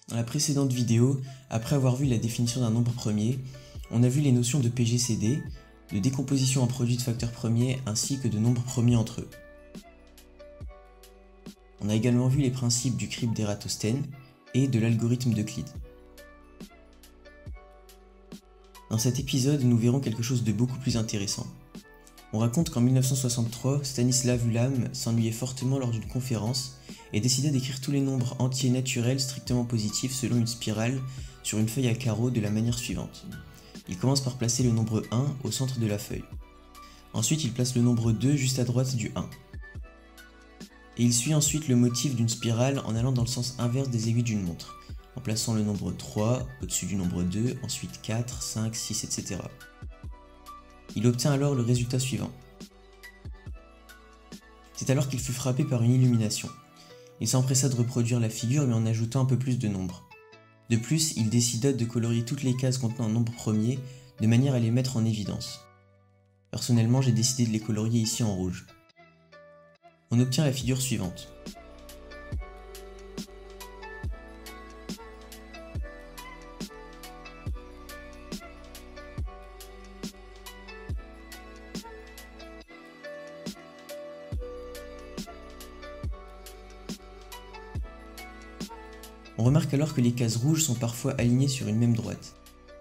Dans la précédente vidéo, après avoir vu la définition d'un nombre premier, on a vu les notions de PGCD, de décomposition en produits de facteurs premiers ainsi que de nombres premiers entre eux. On a également vu les principes du crypte d'Ératosthène et de l'algorithme d'Euclide. Dans cet épisode, nous verrons quelque chose de beaucoup plus intéressant. On raconte qu'en 1963, Stanislav Ulam s'ennuyait fortement lors d'une conférence et décida d'écrire tous les nombres entiers naturels strictement positifs selon une spirale sur une feuille à carreaux de la manière suivante. Il commence par placer le nombre 1 au centre de la feuille. Ensuite, il place le nombre 2 juste à droite du 1. Et il suit ensuite le motif d'une spirale en allant dans le sens inverse des aiguilles d'une montre, en plaçant le nombre 3 au-dessus du nombre 2, ensuite 4, 5, 6, etc. Il obtient alors le résultat suivant. C'est alors qu'il fut frappé par une illumination. Il s'empressa de reproduire la figure mais en ajoutant un peu plus de nombres. De plus, il décida de colorier toutes les cases contenant un nombre premier de manière à les mettre en évidence. Personnellement, j'ai décidé de les colorier ici en rouge. On obtient la figure suivante. On remarque alors que les cases rouges sont parfois alignées sur une même droite.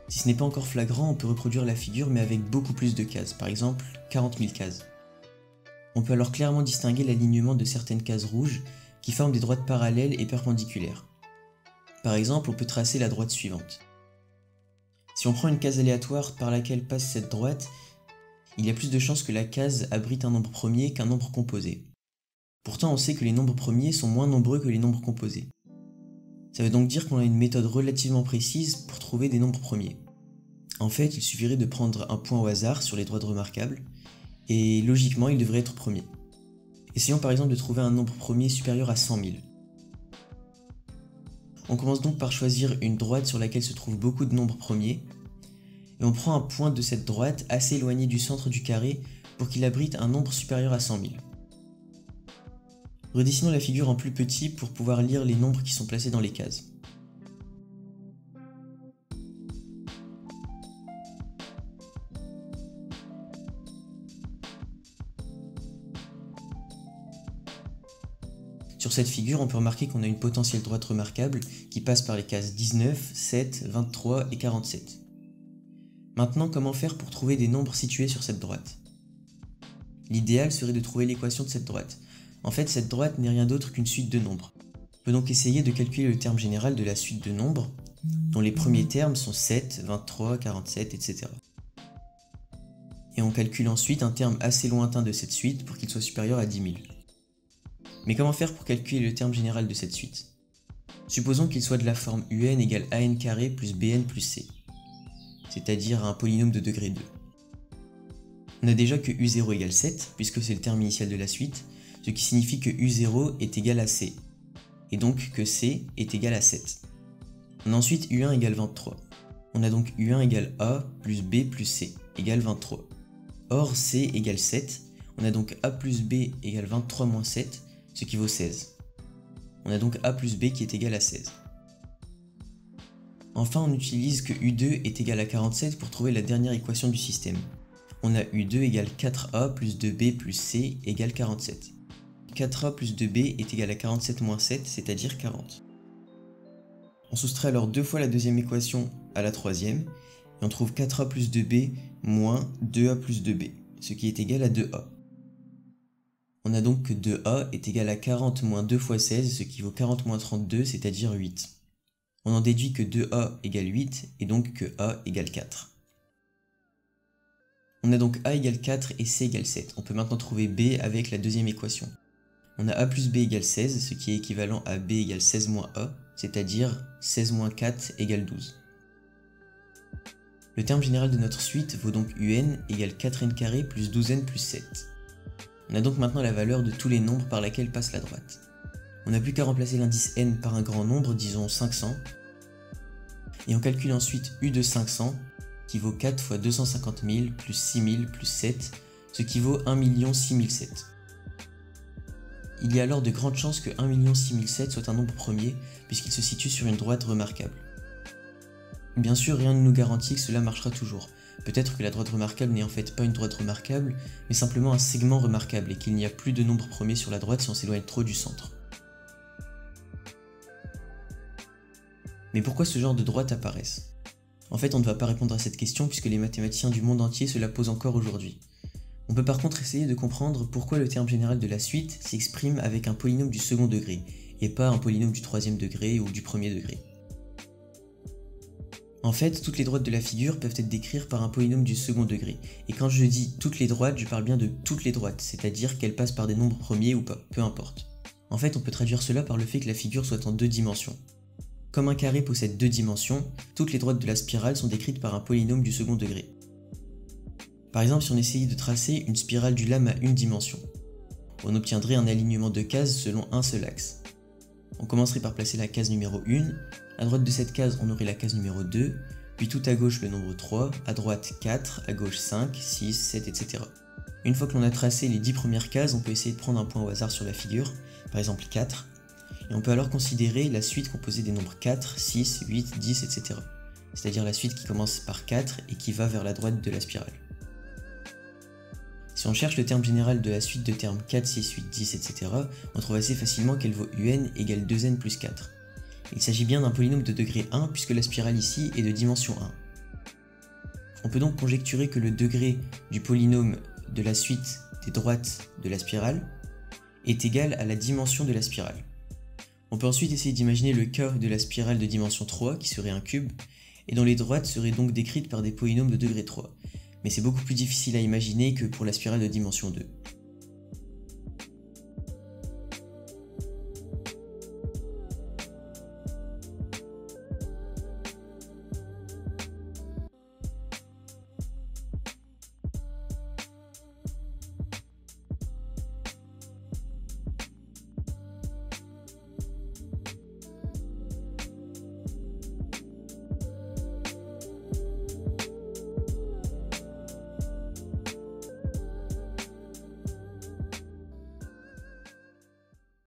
Si ce n'est pas encore flagrant, on peut reproduire la figure mais avec beaucoup plus de cases, par exemple 40 000 cases. On peut alors clairement distinguer l'alignement de certaines cases rouges qui forment des droites parallèles et perpendiculaires. Par exemple, on peut tracer la droite suivante. Si on prend une case aléatoire par laquelle passe cette droite, il y a plus de chances que la case abrite un nombre premier qu'un nombre composé. Pourtant, on sait que les nombres premiers sont moins nombreux que les nombres composés. Ça veut donc dire qu'on a une méthode relativement précise pour trouver des nombres premiers. En fait, il suffirait de prendre un point au hasard sur les droites remarquables, et logiquement, il devrait être premier. Essayons par exemple de trouver un nombre premier supérieur à 100 000. On commence donc par choisir une droite sur laquelle se trouvent beaucoup de nombres premiers, et on prend un point de cette droite assez éloigné du centre du carré pour qu'il abrite un nombre supérieur à 100 000. Redessinons la figure en plus petit pour pouvoir lire les nombres qui sont placés dans les cases. Sur cette figure, on peut remarquer qu'on a une potentielle droite remarquable qui passe par les cases 19, 7, 23 et 47. Maintenant, comment faire pour trouver des nombres situés sur cette droite? L'idéal serait de trouver l'équation de cette droite. En fait, cette droite n'est rien d'autre qu'une suite de nombres. On peut donc essayer de calculer le terme général de la suite de nombres, dont les premiers termes sont 7, 23, 47, etc. Et on calcule ensuite un terme assez lointain de cette suite pour qu'il soit supérieur à 10 000. Mais comment faire pour calculer le terme général de cette suite? Supposons qu'il soit de la forme un égale an carré plus bn plus c, c'est-à-dire un polynôme de degré 2. On a déjà que u0 égale 7, puisque c'est le terme initial de la suite, ce qui signifie que u0 est égal à c, et donc que c est égal à 7. On a ensuite u1 égale 23. On a donc u1 égale a plus b plus c égale 23. Or c égale 7, on a donc a plus b égale 23 moins 7, ce qui vaut 16. On a donc a plus b qui est égal à 16. Enfin, on utilise que u2 est égal à 47 pour trouver la dernière équation du système. On a u2 égale 4a plus 2b plus c égale 47. 4a plus 2b est égal à 47 moins 7, c'est-à-dire 40. On soustrait alors deux fois la deuxième équation à la troisième, et on trouve 4a plus 2b moins 2a plus 2b, ce qui est égal à 2a. On a donc que 2a est égal à 40 moins 2 fois 16, ce qui vaut 40 moins 32, c'est-à-dire 8. On en déduit que 2a égale 8, et donc que a égale 4. On a donc a égale 4 et c égale 7. On peut maintenant trouver b avec la deuxième équation. On a a plus b égale 16, ce qui est équivalent à b égale 16 moins a, c'est-à-dire 16 moins 4 égale 12. Le terme général de notre suite vaut donc un égale 4n carré plus 12n plus 7. On a donc maintenant la valeur de tous les nombres par laquelle passe la droite. On n'a plus qu'à remplacer l'indice n par un grand nombre, disons 500, et on calcule ensuite u de 500, qui vaut 4 fois 250 000 plus 6 000 plus 7, ce qui vaut 1 60007. Il y a alors de grandes chances que 1 6007 soit un nombre premier, puisqu'il se situe sur une droite remarquable. Bien sûr, rien ne nous garantit que cela marchera toujours. Peut-être que la droite remarquable n'est en fait pas une droite remarquable, mais simplement un segment remarquable et qu'il n'y a plus de nombre premier sur la droite si on s'éloigne trop du centre. Mais pourquoi ce genre de droites apparaissent? En fait, on ne va pas répondre à cette question puisque les mathématiciens du monde entier se la posent encore aujourd'hui. On peut par contre essayer de comprendre pourquoi le terme général de la suite s'exprime avec un polynôme du second degré, et pas un polynôme du troisième degré ou du premier degré. En fait, toutes les droites de la figure peuvent être décrites par un polynôme du second degré, et quand je dis toutes les droites, je parle bien de toutes les droites, c'est-à-dire qu'elles passent par des nombres premiers ou pas, peu importe. En fait, on peut traduire cela par le fait que la figure soit en deux dimensions. Comme un carré possède deux dimensions, toutes les droites de la spirale sont décrites par un polynôme du second degré. Par exemple, si on essayait de tracer une spirale du lame à une dimension, on obtiendrait un alignement de cases selon un seul axe. On commencerait par placer la case numéro 1, à droite de cette case on aurait la case numéro 2, puis tout à gauche le nombre 3, à droite 4, à gauche 5, 6, 7, etc. Une fois que l'on a tracé les 10 premières cases, on peut essayer de prendre un point au hasard sur la figure, par exemple 4, et on peut alors considérer la suite composée des nombres 4, 6, 8, 10, etc. C'est-à-dire la suite qui commence par 4 et qui va vers la droite de la spirale. Si on cherche le terme général de la suite de termes 4, 6, 8, 10, etc., on trouve assez facilement qu'elle vaut un égale 2n plus 4. Il s'agit bien d'un polynôme de degré 1 puisque la spirale ici est de dimension 1. On peut donc conjecturer que le degré du polynôme de la suite des droites de la spirale est égal à la dimension de la spirale. On peut ensuite essayer d'imaginer le cas de la spirale de dimension 3 qui serait un cube et dont les droites seraient donc décrites par des polynômes de degré 3. Mais c'est beaucoup plus difficile à imaginer que pour la spirale de dimension 2.